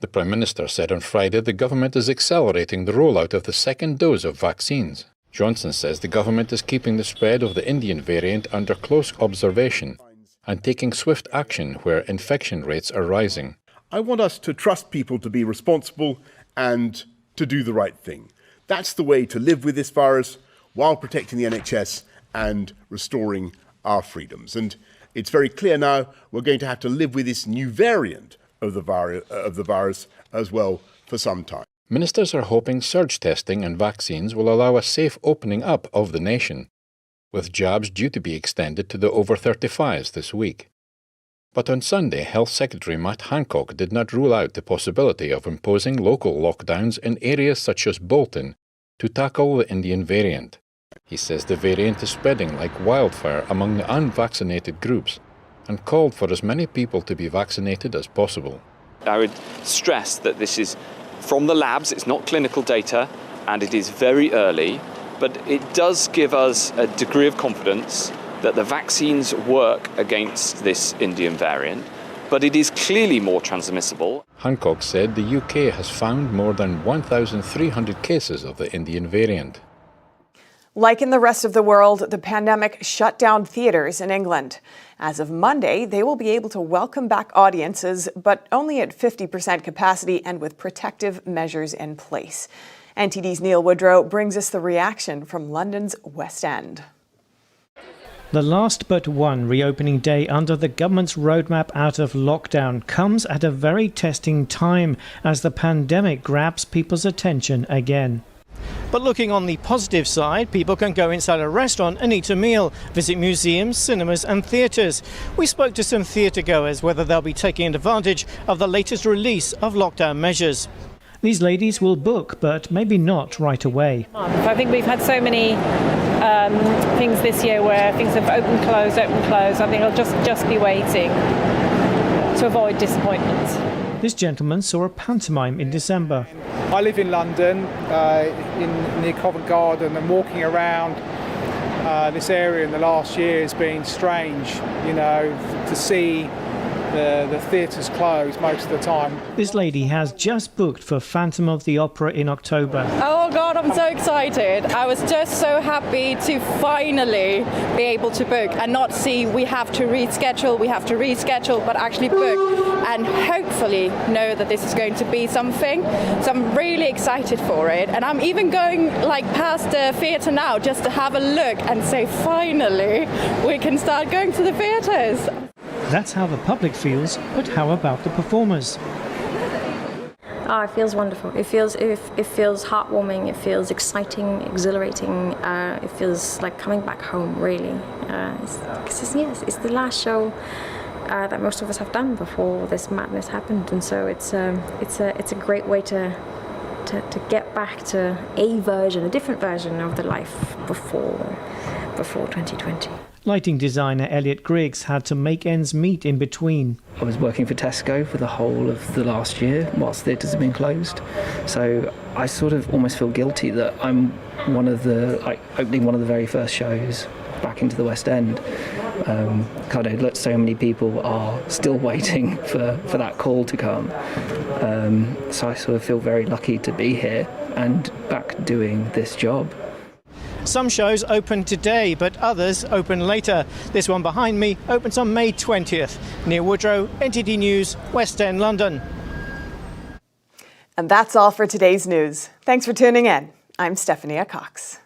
S11: The Prime Minister said on Friday the government is accelerating the rollout of the second dose of vaccines. Johnson says the government is keeping the spread of the Indian variant under close observation and taking swift action where infection rates are rising.
S12: I want us to trust people to be responsible and to do the right thing. That's the way to live with this virus while protecting the NHS and restoring our freedoms. And it's very clear now we're going to have to live with this new variant of the virus as well for some time.
S11: Ministers are hoping surge testing and vaccines will allow a safe opening up of the nation, with jabs due to be extended to the over 35s this week. But on Sunday, Health Secretary Matt Hancock did not rule out the possibility of imposing local lockdowns in areas such as Bolton to tackle the Indian variant. He says the variant is spreading like wildfire among the unvaccinated groups and called for as many people to be vaccinated as possible.
S13: I would stress that this is from the labs, it's not clinical data, and it is very early, but it does give us a degree of confidence that the vaccines work against this Indian variant, but it is clearly more transmissible.
S11: Hancock said the UK has found more than 1,300 cases of the Indian variant.
S1: Like in the rest of the world, the pandemic shut down theatres in England. As of Monday, they will be able to welcome back audiences, but only at 50% capacity and with protective measures in place. NTD's Neil Woodrow brings us the reaction from London's West End.
S14: The last but one reopening day under the government's roadmap out of lockdown comes at a very testing time as the pandemic grabs people's attention again. But looking on the positive side, people can go inside a restaurant and eat a meal, visit museums, cinemas and theatres. We spoke to some theatregoers whether they'll be taking advantage of the latest release of lockdown measures. These ladies will book, but maybe not right away.
S15: I think we've had so many things this year where things have opened, closed. I think I'll just be waiting to avoid disappointments.
S14: This gentleman saw a pantomime in December.
S17: I live in London, near Covent Garden, and walking around this area in the last year has been strange, to see the theatres closed most of the time.
S14: This lady has just booked for Phantom of the Opera in October.
S18: Oh God, I'm so excited. I was just so happy to finally be able to book and not see we have to reschedule, but actually book and hopefully know that this is going to be something. So I'm really excited for it. And I'm even going past the theatre now just to have a look and say finally we can start going to the theatres.
S14: That's how the public feels, but how about the performers?
S20: Oh, it feels wonderful. It feels heartwarming. It feels exciting, exhilarating. It feels like coming back home, really. It's the last show that most of us have done before this madness happened, and so it's a great way to get back to a different version of the life before 2020.
S14: Lighting designer Elliot Griggs had to make ends meet in between.
S29: I was working for Tesco for the whole of the last year whilst theatres have been closed. So I sort of almost feel guilty that I'm opening one of the very first shows back into the West End. So many people are still waiting for that call to come. So I sort of feel very lucky to be here and back doing this job.
S14: Some shows open today, but others open later. This one behind me opens on May 20th. Neil Woodrow, NTD News, West End, London.
S1: And that's all for today's news. Thanks for tuning in. I'm Stephanie Cox.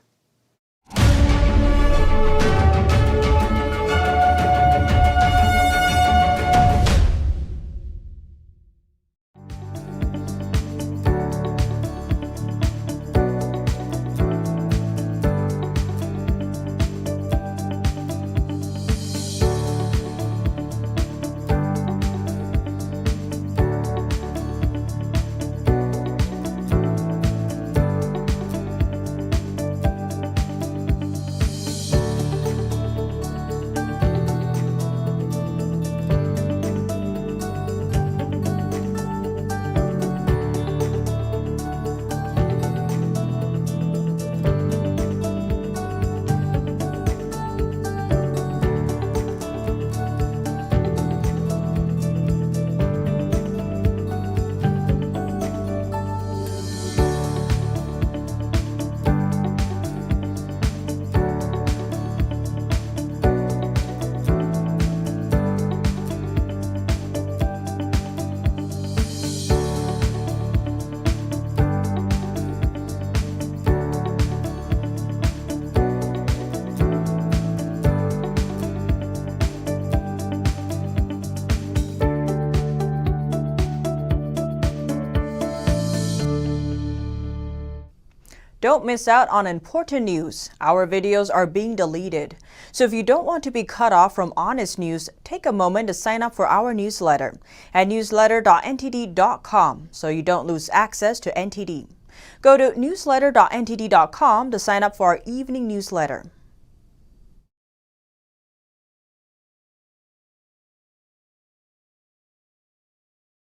S2: Don't miss out on important news. Our videos are being deleted. So if you don't want to be cut off from honest news, take a moment to sign up for our newsletter at newsletter.ntd.com so you don't lose access to NTD. Go to newsletter.ntd.com to sign up for our evening newsletter.